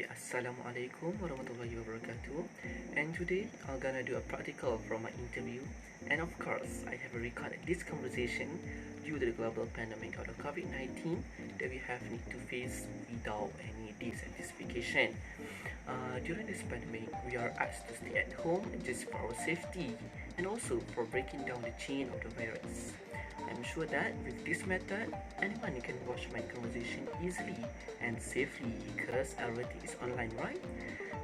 Okay, Assalamualaikum warahmatullahi wabarakatuh. And today I'm gonna do a practical from my interview. And of course, I have recorded this conversation due to the global pandemic of the COVID-19 that we have need to face without any dissatisfaction. During this pandemic, we are asked to stay at home just for our safety and also for breaking down the chain of the virus. I'm sure that with this method, anyone can watch my conversation easily and safely because everything is online, right?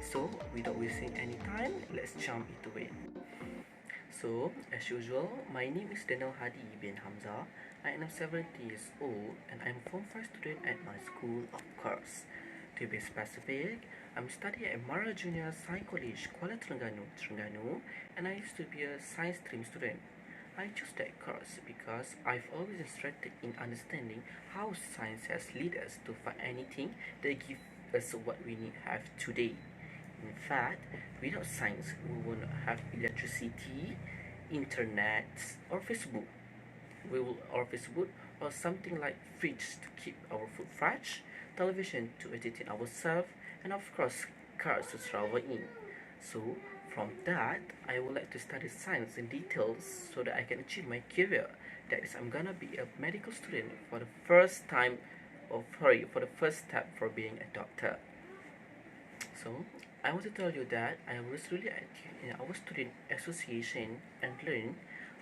So, without wasting any time, let's jump into it. So, as usual, my name is Danial Hadi bin HAMZAH. I am 70 years old and I'm Form 5 student at my school, of course. To be specific, I'm studying at Mara Junior Science College, Kuala Terengganu, and I used to be a science stream student. I chose that course because I've always interested in understanding how science has led us to find anything that gives us what we need have today. In fact, without science, we will not have electricity, internet, or Facebook. Or something like fridge to keep our food fresh, television to entertain ourselves, and of course, cars to travel in. So, from that, I would like to study science in details so that I can achieve my career. That is, I'm gonna be a medical student for the first time, for the first step for being a doctor. So, I want to tell you that I was really active in our student association and learned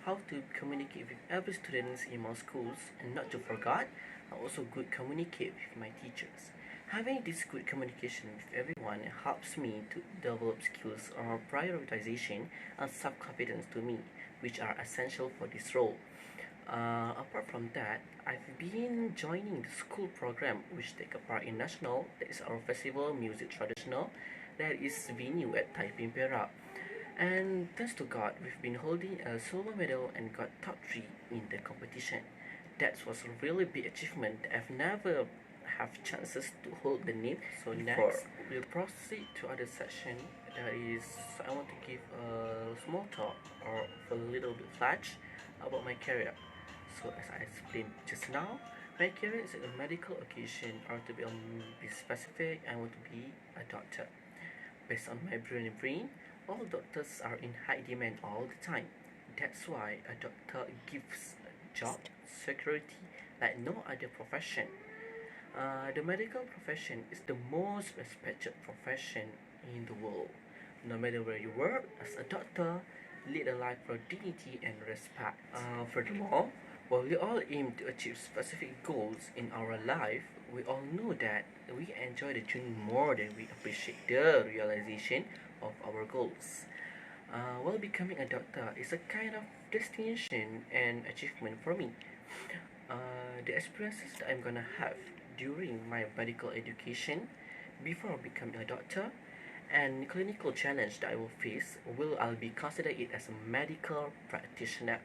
how to communicate with every students in my schools, and not to forget, I also good communicate with my teachers. Having this good communication with everyone helps me to develop skills or prioritization and self-confidence to me, which are essential for this role. Apart from that, I've been joining the school program which take a part in national, that is our festival music traditional, that is venue at Taiping Perak. And thanks to God, we've been holding a silver medal and got top 3 in the competition. That was a really big achievement. I've never have chances to hold the name. So next, we'll proceed to other section. That is, I want to give a small talk or a little bit flash about my career. So as I explained just now, my career is a medical occasion, or to be specific, I want to be a doctor. Based on my brilliant brain, all doctors are in high demand all the time. That's why a doctor gives job security like no other profession. The medical profession is the most respected profession in the world. No matter where you work, as a doctor, lead a life for dignity and respect. Furthermore, while we all aim to achieve specific goals in our life, we all know that we enjoy the journey more than we appreciate the realization of our goals. While becoming a doctor is a kind of destination and achievement for me. The experiences that I'm gonna have during my medical education before becoming a doctor and clinical challenge that I will face will I'll be considered it as a medical practitioner.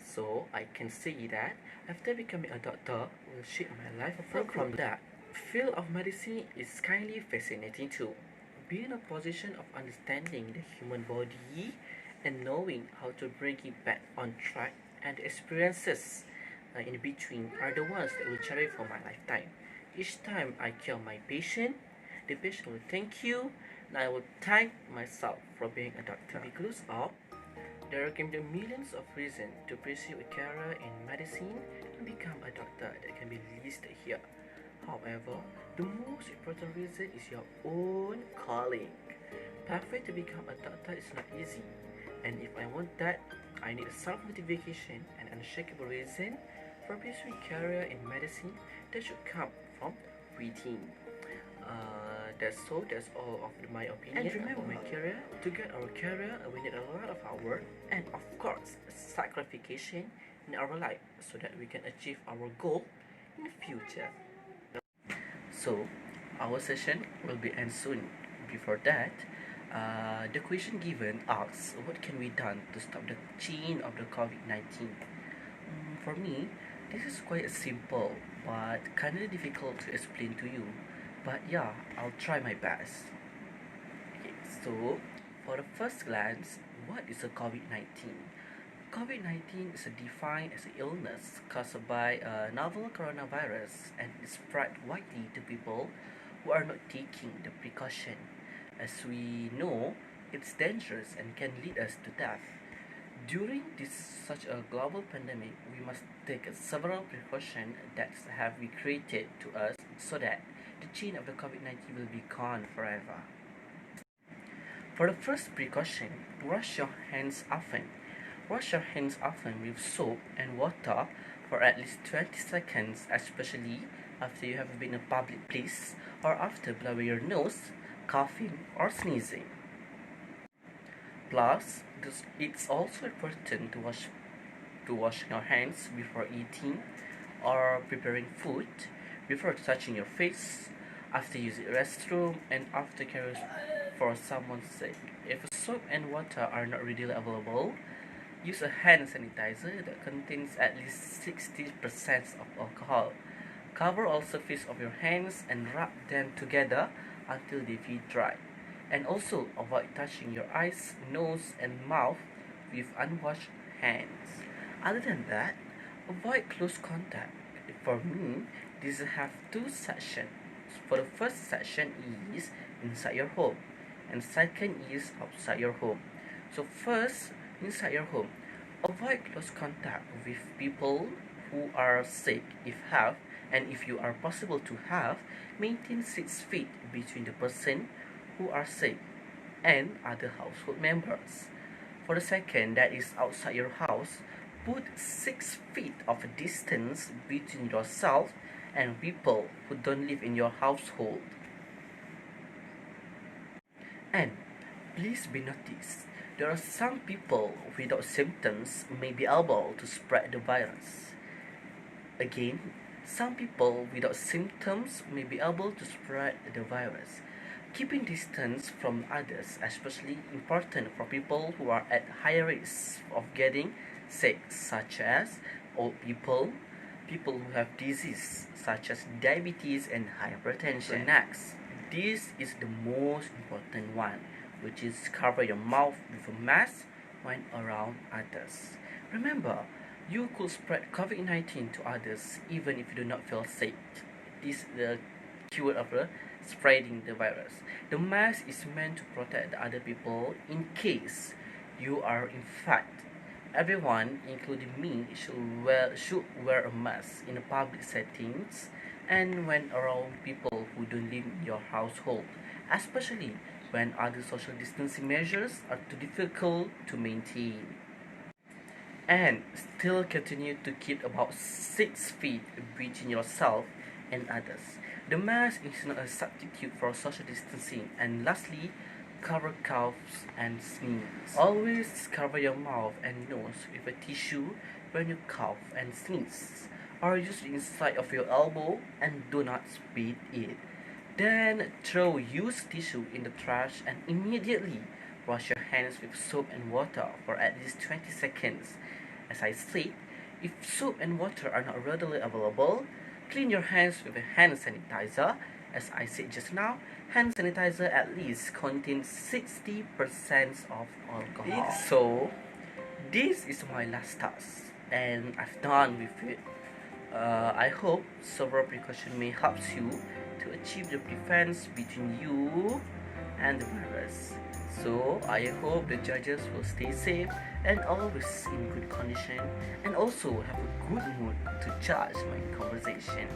So I can say that after becoming a doctor will shape my life. Apart from that, field of medicine is kindly fascinating too. Be in a position of understanding the human body and knowing how to bring it back on track, and the experiences in between are the ones that will cherish for my lifetime. Each time I cure my patient, the patient will thank you, and I will thank myself for being a doctor. To close up, there can be millions of reasons to pursue a career in medicine and become a doctor that can be listed here. However, the most important reason is your own calling. Pathway to become a doctor is not easy, and if I want that, I need a self-motivation and unshakable reason for pursuing career in medicine that should come from within. That's all of my opinion. And remember, my career, to get our career, we need a lot of hard work and of course sacrification in our life so that we can achieve our goal in the future. So, our session will be end soon. Before that, the question given asks, what can be done to stop the chain of the COVID-19? For me, this is quite simple, but kind of difficult to explain to you. But yeah, I'll try my best. Okay, so for the first glance, what is a COVID-19? COVID-19 is defined as an illness caused by a novel coronavirus and is spread widely to people who are not taking the precaution. As we know, it's dangerous and can lead us to death. During this such a global pandemic, we must take several precautions that have been created to us so that the chain of the COVID-19 will be gone forever. For the first precaution, wash your hands often. Wash your hands often with soap and water for at least 20 seconds, especially after you have been in a public place or after blowing your nose, coughing, or sneezing. Plus, it's also important to wash your hands before eating or preparing food, before touching your face, after using the restroom, and after caring for someone's sake. If soap and water are not readily available, use a hand sanitizer that contains at least 60% of alcohol. Cover all surface of your hands and rub them together until they feel dry. And also avoid touching your eyes, nose, and mouth with unwashed hands. Other than that, avoid close contact. For me, these have two sections. For the first section is inside your home, and second is outside your home. So first, inside your home, avoid close contact with people who are sick if have, and if you are possible to have, maintain 6 feet between the person who are sick and other household members. For the second, that is outside your house, put 6 feet of distance between yourself and people who don't live in your household. And please be noticed, there are some people without symptoms may be able to spread the virus. Again, some people without symptoms may be able to spread the virus. Keeping distance from others, especially important for people who are at higher risk of getting sick, such as old people, people who have disease such as diabetes and hypertension. So next, this is the most important one, which is cover your mouth with a mask when around others. Remember, you could spread COVID-19 to others even if you do not feel sick. This is the keyword of spreading the virus. The mask is meant to protect the other people in case you are infected. Everyone, including me, should wear a mask in public settings and when around people who don't live in your household, especially when other social distancing measures are too difficult to maintain. And still continue to keep about 6 feet between yourself and others. The mask is not a substitute for social distancing. And lastly, cover coughs and sneeze. Always cover your mouth and nose with a tissue when you cough and sneeze, or use the inside of your elbow and do not spit it. Then throw used tissue in the trash and immediately wash your hands with soap and water for at least 20 seconds. As I said, if soap and water are not readily available, clean your hands with a hand sanitizer. As I said just now, hand sanitizer at least contains 60% of alcohol. So, this is my last task, and I've done with it. I hope several precautions may help you to achieve the defense between you and the virus. So, I hope the judges will stay safe and always in good condition, and also have a good mood to judge my conversation.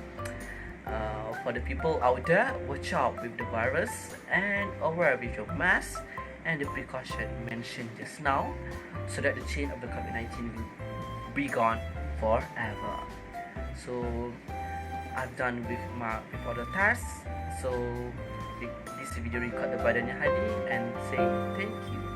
For the people out there, watch out with the virus and wear with your mask and the precaution mentioned just now, so that the chain of the COVID-19 will be gone forever. So I've done with other tasks. So this video recorded by Danial Hadi and say thank you.